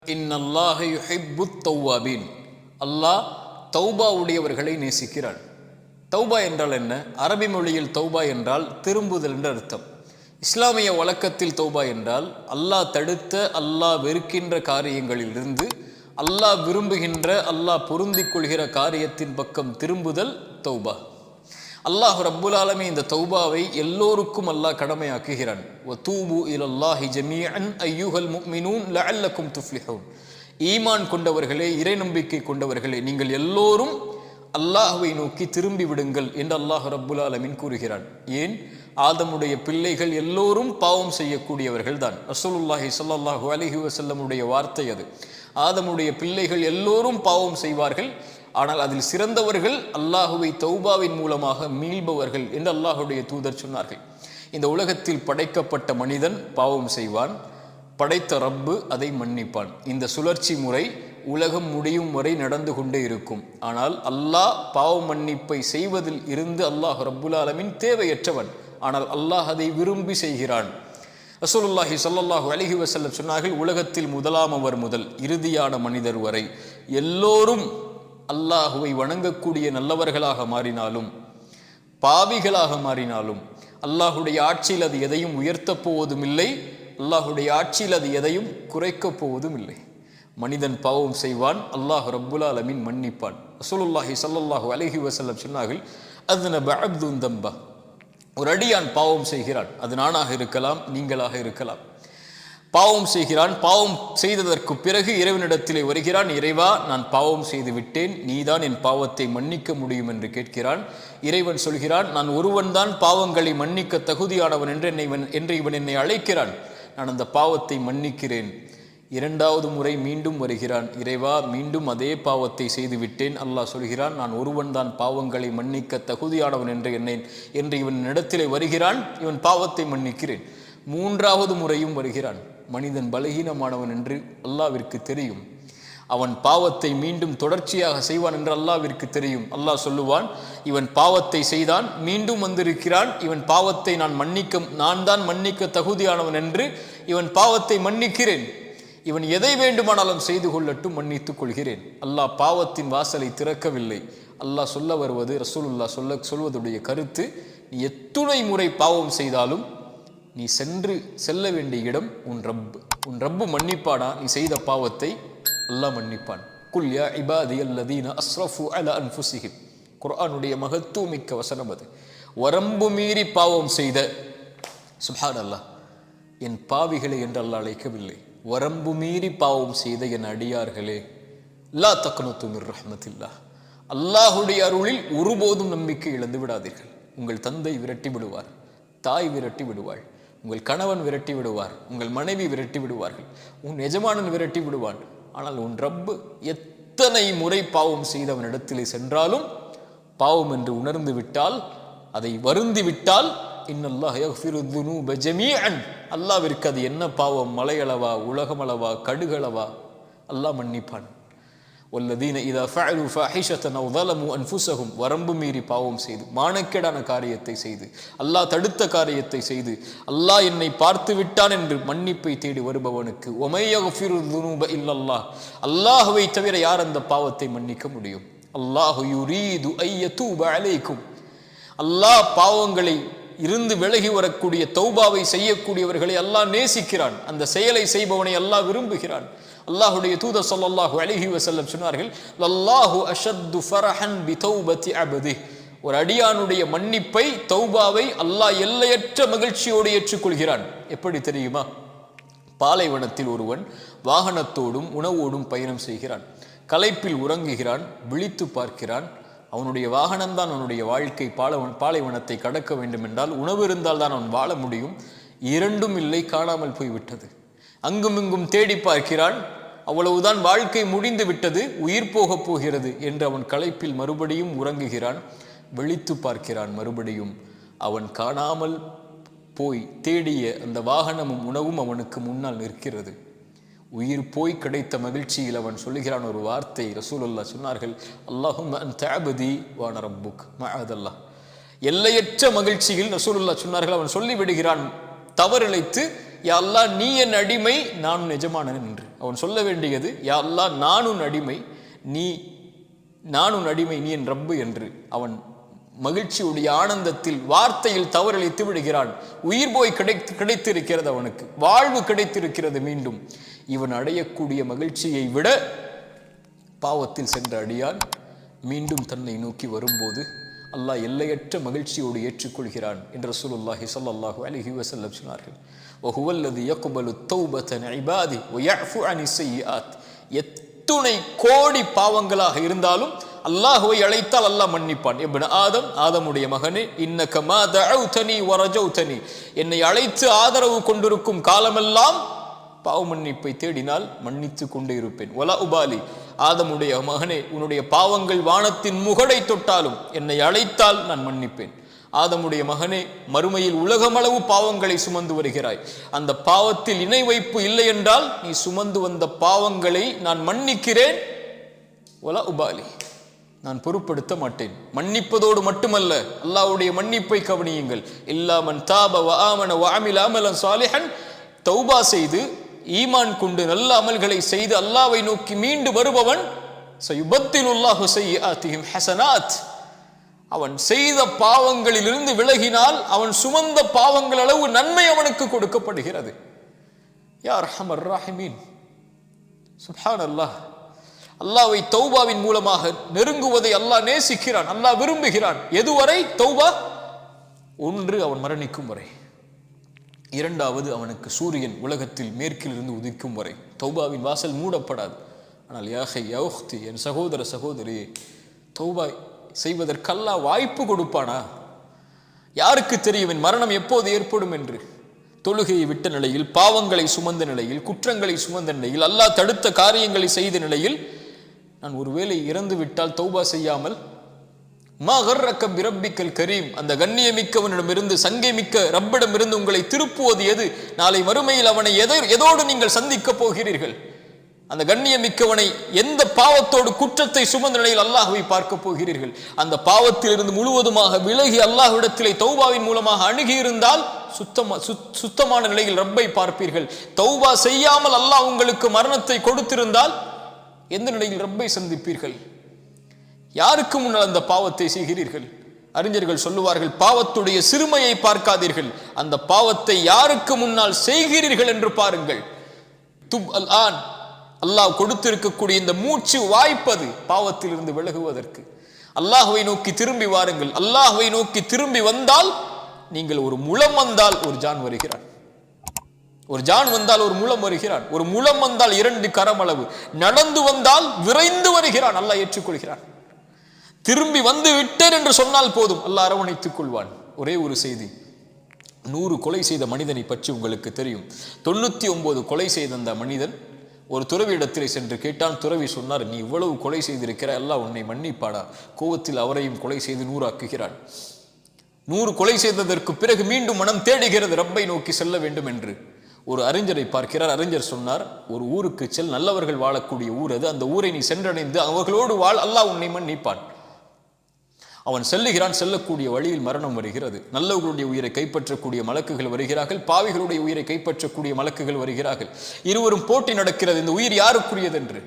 இன்னல்லாஹ யுஹிப்புத் தவ்வாபீன். அல்லாஹ் தௌபா உடையவர்களை நேசிக்கிறான். தௌபா என்றால் என்ன? அரபி மொழியில் தௌபா என்றால் திரும்புதல் என்ற அர்த்தம். இஸ்லாமிய வழக்கத்தில் தௌபா என்றால் அல்லாஹ் தடுத்த, அல்லாஹ் வெறுக்கின்ற காரியங்களிலிருந்து அல்லாஹ் விரும்புகின்ற, அல்லாஹ் பொருந்திக் கொள்கிற காரியத்தின் பக்கம் திரும்புதல் தௌபா. அல்லாஹ் ரப்புல் ஆலமீன் இந்த தௌபாவை எல்லோருக்கும் அல்லாஹ் கடமையாக்குகிறான். வதூபு இலல்லாஹி ஜமீஅன் அய்யுஹல் முஃமினூன் லஅல்லக்கும் துஃப்லிஹூன். ஈமான் கொண்டவர்களே, இறை நம்பிக்கை கொண்டவர்களே, நீங்கள் எல்லோரும் அல்லாஹ்வை நோக்கி திரும்பி விடுங்கள் என்று அல்லாஹ் ரப்புல் ஆலமீன் கூறுகிறான். ஏன்? ஆதமுடைய பிள்ளைகள் எல்லோரும் பாவம் செய்யக்கூடியவர்கள் தான். ரசூலுல்லாஹி ஸல்லல்லாஹு அலைஹி வஸல்லமுடைய வார்த்தை அது. ஆதமுடைய பிள்ளைகள் எல்லோரும் பாவம் செய்வார்கள், ஆனால் அதில் சிறந்தவர்கள் அல்லாஹுவை தௌபாவின் மூலமாக மீள்பவர்கள் என்று அல்லாஹுடைய தூதர் சொன்னார்கள். இந்த உலகத்தில் படைக்கப்பட்ட மனிதன் பாவம் செய்வான், படைத்த ரப்பு அதை மன்னிப்பான். இந்த சுழற்சி முறை உலகம் முடியும் வரை நடந்து கொண்டே இருக்கும். ஆனால் அல்லாஹ் பாவ மன்னிப்பை செய்வதில் இருந்து அல்லாஹ் ரப்புல் ஆலமீன் தேவையற்றவன். ஆனால் அல்லாஹ் அதை விரும்பி செய்கிறான். ரசூலுல்லாஹி ஸல்லல்லாஹு அலைஹி வஸல்லம் சொன்னார்கள், உலகத்தில் முதலாமவர் முதல் இறுதியான மனிதர் வரை எல்லோரும் அல்லாஹுவை வணங்கக்கூடிய நல்லவர்களாக மாறினாலும், பாவிகளாக மாறினாலும், அல்லாஹுடைய ஆட்சியில் அது எதையும் உயர்த்தப் போவதும் இல்லை, அல்லாஹுடைய ஆட்சியில் அது எதையும் குறைக்கப் போவதும் இல்லை. மனிதன் பாவம் செய்வான், அல்லாஹ் ரப்புல் ஆலமீன் மன்னிப்பான். ரசூலுல்லாஹி ஸல்லல்லாஹு அலைஹி வஸல்லம் சொன்னார்கள், அத்னப அப்துன் தம்பா. ஒரு அடியான் பாவம் செய்கிறான். அது நானாக இருக்கலாம், நீங்களாக இருக்கலாம். பாவம் செய்கிறான். பாவம் செய்ததற்கு பிறகு இறைவனிடத்திலே வருகிறான். இறைவா, நான் பாவம் செய்து விட்டேன், நீதான் என் பாவத்தை மன்னிக்க முடியும் என்று கேட்கிறான். இறைவன் சொல்கிறான், நான் ஒருவன் தான் பாவங்களை மன்னிக்க தகுதியானவன் என்று இவன் என்னை அழைக்கிறான், நான் அந்த பாவத்தை மன்னிக்கிறேன். இரண்டாவது முறை மீண்டும் வருகிறான். இறைவா, மீண்டும் அதே பாவத்தை செய்து விட்டேன். அல்லாஹ் சொல்கிறான், நான் ஒருவன் தான் பாவங்களை மன்னிக்க தகுதியானவன் என்று இவன் இடத்திலே வருகிறான். இவன் பாவத்தை மன்னிக்கிறேன். மூன்றாவது முறையும் வருகிறான். மனிதன் பலகீனமானவன் என்று அல்லாஹ்விற்கு தெரியும். அவன் பாவத்தை மீண்டும் தொடர்ச்சியாக செய்வான் என்று அல்லாஹ்விற்கு தெரியும். அல்லாஹ் சொல்லுவான், இவன் பாவத்தை செய்தான், மீண்டும் வந்திருக்கிறான், இவன் பாவத்தை நான் தான் மன்னிக்க தகுதியானவன் என்று இவன் பாவத்தை மன்னிக்கிறேன். இவன் எதை வேண்டுமானாலும் செய்து கொள்ளட்டும், மன்னித்துக் கொள்கிறேன். அல்லாஹ் பாவத்தின் வாசலை திறக்கவில்லை. அல்லாஹ் சொல்ல வருவது, ரசூலுல்லாஹ் சொல்வதுடைய கருத்து, நீ எத்துணை முறை பாவம் செய்தாலும் நீ செல்ல வேண்டிய இடம் உன் ரப்பு மன்னிப்பானா? நீ செய்த பாவத்தை அல்லாஹ் மன்னிப்பான். குல் யா இபாதியல்லதீன அஸ்ரஃபு அலா அன்ஃபுஸிஹிம். குர்ஆனுடைய மகத்துவமிக்க வசனம் அது. வரம்பு மீறி பாவம் செய்த, சுப்ஹானல்லாஹ், என் பாவிகளை என்று அல்லாஹ் அழைக்கவில்லை. வரம்பு மீறி பாவம் செய்த என் அடியார்களே, லா தக்னது மிர் ரஹ்மத்தில்லாஹ், அல்லாஹுடைய அருளில் ஒருபோதும் நம்பிக்கை இழந்து விடாதீர்கள். உங்கள் தந்தை விரட்டி விடுவார், தாய் விரட்டி விடுவாள், உங்கள் கணவன் விரட்டி விடுவார், உங்கள் மனைவி விரட்டி விடுவார்கள், உன் எஜமானன் விரட்டி விடுவான். ஆனால் உன் ரப்பு எத்தனை முறை பாவம் செய்தவனிடத்திலே சென்றாலும் பாவம் என்று உணர்ந்து விட்டால், அதை வருந்தி விட்டால், இன்னல்லாஹ் யக்ஃபிரு துனூப ஜமீஅன், அல்லாஹ்விற்கு அது என்ன பாவம், மலையளவா, உலகமளவா, கடுகளவா, அல்லாஹ் மன்னிப்பான். வல்லதீன இதா ஃபஅலு ஃபாஹிஷத்தன் அவ் ஸலமு அன்ஃபுஸஹும், வரம்பு மீறி பாவம் செய்து, மானக்கேடான காரியத்தை செய்து, அல்லாஹ் தடுத்த காரியத்தை செய்து, அல்லாஹ் என்னை பார்த்து விட்டான் என்று மன்னிப்பை தேடி வருபவனுக்கு வமை யக்ஃபிரு துனூப இல்லல்லாஹ், அல்லாஹ்வை தவிர யார் அந்த பாவத்தை மன்னிக்க முடியும்? அல்லாஹு யுரீது ஐயதூப அலைக்கும், அல்லாஹ் பாவங்களை இருந்து விலகி வரக்கூடிய தௌபாவை செய்யக்கூடியவர்களை அல்லாஹ் நேசிக்கிறான். அந்த செயலை செய்பவனை அல்லாஹ் விரும்புகிறான். அல்லாஹுடைய தூதர் ஸல்லல்லாஹு அலைஹி வஸல்லம் சொன்னார்கள், லல்லாஹு அஷத்து ஃபரஹன் பி தௌபதி அப்திஹ். ஒரு அடியானுடைய மன்னிப்பை, தௌபாவை அல்லாஹ் எல்லையற்ற மகிழ்ச்சியோடு ஏற்றுக்கொள்கிறான். எப்படி தெரியுமா? பாலைவனத்தில் ஒருவன் வாகனத்தோடும் உணவோடும் பயணம் செய்கிறான். களைப்பில் உறங்குகிறான், விழித்து பார்க்கிறான். அவனுடைய வாகனம்தான் அவனுடைய வாழ்க்கை. பாலைவனத்தை கடக்க வேண்டும் என்றால் உணவு இருந்தால் தான் அவன் வாழ முடியும். இரண்டும் இல்லை, காணாமல் போய்விட்டது. அங்கும் இங்கும் தேடி பார்க்கிறான். அவ்வளவுதான், வாழ்க்கை முடிந்து விட்டது, உயிர் போகப் போகிறது என்று அவன் களைப்பில் மறுபடியும் உறங்குகிறான். விழித்து பார்க்கிறான், மறுபடியும் அவன் காணாமல் போய் தேடிய அந்த வாகனமும் உணவும் அவனுக்கு முன்னால் நிற்கிறது. உயிர் போய் கிடைத்த மகிழ்ச்சியில் அவன் சொல்லுகிறான் ஒரு வார்த்தை. ரசூலுல்லாஹ் சொன்னார்கள், அல்லாஹும்ம அன்த அப்தி வ அன ரப்புக். மஅதல்லாஹ். எல்லையற்ற மகிழ்ச்சியில் ரசூலுல்லாஹ் சொன்னார்கள், அவன் சொல்லிவிடுகிறான் தவறிழைத்து, யா அல்லாஹ், நீ என் அடிமை, நான் எஜமானன் என்று. அவன் சொல்ல வேண்டியது, யா அல்லாஹ் நான் உன் அடிமை, நீ என் ரப்பு என்று. அவன் மகிழ்ச்சியுடைய ஆனந்தத்தில் வார்த்தையில் தவறளித்து விடுகிறான். உயிர் போய் கிடைத்திருக்கிறது, அவனுக்கு வாழ்வு கிடைத்திருக்கிறது. மீண்டும் இவன் அடையக்கூடிய மகிழ்ச்சியை விட பாவத்தில் சென்ற அடியான் மீண்டும் தன்னை நோக்கி வரும்போது அல்லாஹ் எல்லையற்ற மகிழ்ச்சியோடு ஏற்றுக்கொள்கிறான் என்று ரசூலுல்லாஹி ஸல்லல்லாஹு அலைஹி வஸல்லம் சொன்னார்கள். வஹுவல்லதி யக்பலு தௌபத அன் இபாதி வ யஃபு அனிஸ் ஸய்யிஆத். எத்துணை கோடி பாவங்களாக இருந்தாலும் அல்லாஹ்வை அழைத்தால் அல்லாஹ் மன்னிப்பான். இப்னு ஆதமுடைய மகனே, இன்னக மா தஅவுதனி வ ரஜௌதனி, என்னை அழைத்து ஆதரவு கொண்டிருக்கும் காலமெல்லாம் பாவ மன்னிப்பை தேடினால் மன்னித்து கொண்டே இருப்பேன். வலா உபாலி, ஆதமுடைய மகனே, உன்னுடைய பாவங்கள் வானத்தின் முகடை தொட்டாலும் என்னை அழைத்தால் நான் மன்னிப்பேன். ஆதமுடைய மகனே, மறுமையில் உலகமளவு பாவங்களை சுமந்து வருகிறாய். அந்த பாவத்தில் இணை வைப்பு இல்லை என்றால் நீ சுமந்து வந்த பாவங்களை நான் மன்னிக்கிறேன். வலா உபாலி, நான் பொருட்படுத்த மாட்டேன். மன்னிப்பதோடு மட்டுமல்ல, அல்லாஹ்வுடைய மன்னிப்பை கவனியுங்கள். இல்லா மன் தாப வ ஆமன வ அமில அமலன் சாலிஹன், தௌபா செய்து ஈமான் கொண்டு நல்ல அமல்களை செய்து அல்லாஹ்வை நோக்கி மீண்டு வருபவன், சயுபத்திலுல்லாஹு ஸய்யிஆத்திஹிம் ஹஸனாத், அவன் செய்த பாவங்களிலிருந்து விலகினால் அவன் சுமந்த பாவங்கள் அளவு நன்மை அவனுக்கு கொடுக்கப்படுகிறது. யா அர்ஹமர் ராஹிமீன். சுப்ஹானல்லாஹ். அல்லாஹ்வை தௌபாவின் மூலமாக நெருங்குவதை அல்லாஹ் நேசிக்கிறான், அல்லாஹ் விரும்புகிறான். எதுவரை தௌபா? ஒன்று, அவன் மரணிக்கும் வரை. இரண்டாவது, அவனுக்கு சூரியன் உலகத்தில் மேற்கிலிருந்து உதிக்கும் வரை தௌபாவின் வாசல் மூடப்படாது. ஆனால் யாஹை யௌஹ்தி, என் சகோதர சகோதரியே, தௌபா செய்வதற்கு அல்லாஹ் வாய்ப்பு கொடுப்பானா? யாருக்கு தெரியும் என் மரணம் எப்போது ஏற்படும் என்று? தொழுகையை விட்ட நிலையில், பாவங்களை சுமந்த நிலையில், குற்றங்களை சுமந்த நிலையில், அல்லாஹ் தடுத்த காரியங்களை செய்த நிலையில் நான் ஒருவேளை இறந்து விட்டால் தௌபா செய்யாமல், மா கர்ரக பிரப்பிக்கல் கரீம், அந்த கண்ணியமிக்கவனிடமிருந்து, சங்கை மிக்க ரப்பிடமிருந்து உங்களை திருப்புவது எது? நாளை மறுமையில் அவனை எதோடு நீங்கள் சந்திக்க போகிறீர்கள்? அந்த கண்ணியமிக்கவனை எந்த பாவத்தோடு, குற்றத்தை சுமந்த நிலையில் அல்லாஹ்வை பார்க்க போகிறீர்கள்? அந்த பாவத்தில் இருந்து முழுவதுமாக விலகி அல்லாஹ்விடத்திலே தௌபாவின் மூலமாக அணுகி இருந்தால் சுத்தமான நிலையில் ரப்பை பார்ப்பீர்கள். தௌபா செய்யாமல் அல்லாஹ் உங்களுக்கு மரணத்தை கொடுத்திருந்தால் எந்த நிலையில் ரப்பை சந்திப்பீர்கள்? யாருக்கு முன்னால் அந்த பாவத்தை செய்கிறீர்கள்? அறிஞர்கள் சொல்லுவார்கள், பாவத்துடைய சிறுமையை பார்க்காதீர்கள், அந்த பாவத்தை யாருக்கு முன்னால் செய்கிறீர்கள் என்று பாருங்கள். துப் அல் ஆன், அல்லாஹ் கொடுத்திருக்கக்கூடிய இந்த மூச்சு வாய்ப்பது பாவத்தில் இருந்து விலகுவதற்கு. அல்லாஹ்வை நோக்கி திரும்பி வாருங்கள். அல்லாஹ்வை நோக்கி திரும்பி வந்தால், நீங்கள் ஒரு முழம் வந்தால் ஒரு ஜான் வருகிறான், ஒரு ஜான் வந்தால் ஒரு முழம் வருகிறான், ஒரு முழம் வந்தால் 2 கரமளவு, நடந்து வந்தால் விரைந்து வருகிறான், அல்லாஹ் ஏற்றுக்கொள்கிறான். திரும்பி வந்து விட்டேன் என்று சொன்னால் போதும், அல்லாஹ் அரவணைத்துக் கொள்வான். ஒரே ஒரு செய்தி, 100 கொலை செய்த மனிதனை பற்றி உங்களுக்கு தெரியும். 99 கொலை செய்த அந்த மனிதன் ஒரு துறவி இடத்திலே சென்று கேட்டான். துறவி சொன்னார், நீ இவ்வளவு கொலை செய்திருக்கிற, அல்லாஹ் உன்னை மன்னிப்பாடா? கோவத்தில் அவரையும் கொலை செய்து 100 ஆக்குகிறான். 100 கொலை செய்ததற்கு பிறகு மீண்டும் மனம் தேடுகிறது ரப்பை நோக்கி செல்ல வேண்டும் என்று. ஒரு அறிஞரை பார்க்கிறார். அறிஞர் சொன்னார், ஒரு ஊருக்கு செல், நல்லவர்கள் வாழக்கூடிய ஊர் அது, அந்த ஊரை நீ சென்றடைந்து அவர்களோடு வாழ், அல்லாஹ் உன்னை மன்னிப்பான். அவன் செல்லுகிறான். செல்லக்கூடிய வழியில் மரணம் வருகிறது. நல்லவர்களுடைய உயிரை கைப்பற்றக்கூடிய மலக்குகள் வருகிறார்கள், பாவிகளுடைய உயிரை கைப்பற்றக்கூடிய மலக்குகள் வருகிறார்கள். இருவரும் போட்டி நடக்கிறது, இந்த உயிர் யாருக்குரியது என்று.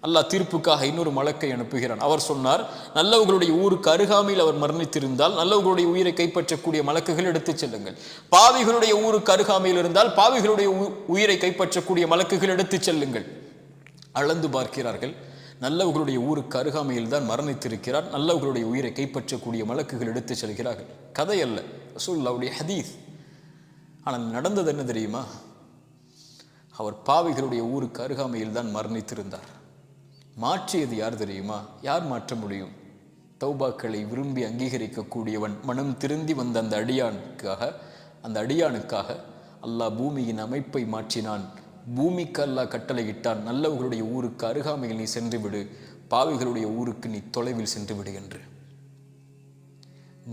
அல்லாஹ் தீர்ப்புக்காக இன்னொரு மலக்கை அனுப்புகிறான். அவர் சொன்னார், நல்லவர்களுடைய ஊருக்கு அருகாமையில் அவர் மரணித்திருந்தால் நல்லவர்களுடைய உயிரை கைப்பற்றக்கூடிய மலக்குகள் எடுத்துச் செல்லுங்கள். பாவிகளுடைய ஊருக்கு அருகாமையில் இருந்தால் பாவிகளுடைய உயிரை கைப்பற்றக்கூடிய மலக்குகள் எடுத்துச் செல்லுங்கள். அளந்து பார்க்கிறார்கள். நல்லவர்களுடைய ஊருக்கு அருகாமையில் தான் மரணித்திருக்கிறார். நல்லவர்களுடைய உயிரை கைப்பற்றக்கூடிய மலக்குகள் எடுத்துச் செல்கிறார்கள். கதை அல்ல, ரசூலுல்லாஹ்வுடைய ஹதீஸ். ஆனால் நடந்தது என்ன தெரியுமா? அவர் பாவிகளுடைய ஊருக்கு அருகாமையில் தான் மரணித்திருந்தார். மாற்றியது யார் தெரியுமா? யார் மாற்ற முடியும்? தௌபாக்களை விரும்பி அங்கீகரிக்கக்கூடியவன் மனம் திருந்தி வந்த அந்த அடியானுக்காக அல்லாஹ் பூமியின் அமைப்பை மாற்றினான். பூமிக்கு அல்லாஹ் கட்டளையிட்டான், நல்லவர்களுடைய ஊருக்கு அருகாமையில் நீ சென்று விடு, பாவிகளுடைய ஊருக்கு நீ தொலைவில் சென்று விடு என்று.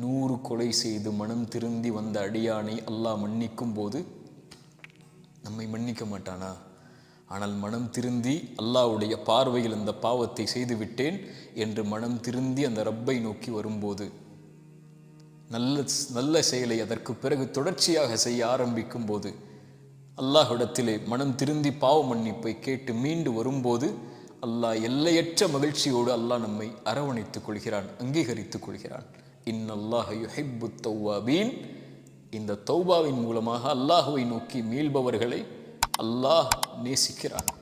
100 கொலை செய்து மனம் திருந்தி வந்த அடியானை அல்லாஹ் மன்னிக்கும் போது நம்மை மன்னிக்க மாட்டானா? ஆனால் மனம் திருந்தி அல்லாஹ்வுடைய பார்வையில் அந்த பாவத்தை செய்து விட்டேன் என்று மனம் திருந்தி அந்த ரப்பை நோக்கி வரும்போது, நல்ல செயலை அதற்கு பிறகு தொடர்ச்சியாக செய்ய ஆரம்பிக்கும் போது அல்லாஹ்விடத்திலே மனம் திருந்தி பாவ மன்னிப்பை கேட்டு மீண்டு வரும்போது அல்லாஹ் எல்லையற்ற மகிழ்ச்சியோடு அல்லாஹ் நம்மை அரவணைத்துக் கொள்கிறான், அங்கீகரித்துக் கொள்கிறான். இன்னல்லாஹ யுஹிப்புத் தவ்வாபீன். இந்த தௌபாவின் மூலமாக அல்லாஹுவை நோக்கி மீள்பவர்களை அல்லாஹ் நேசிக்கிறான்.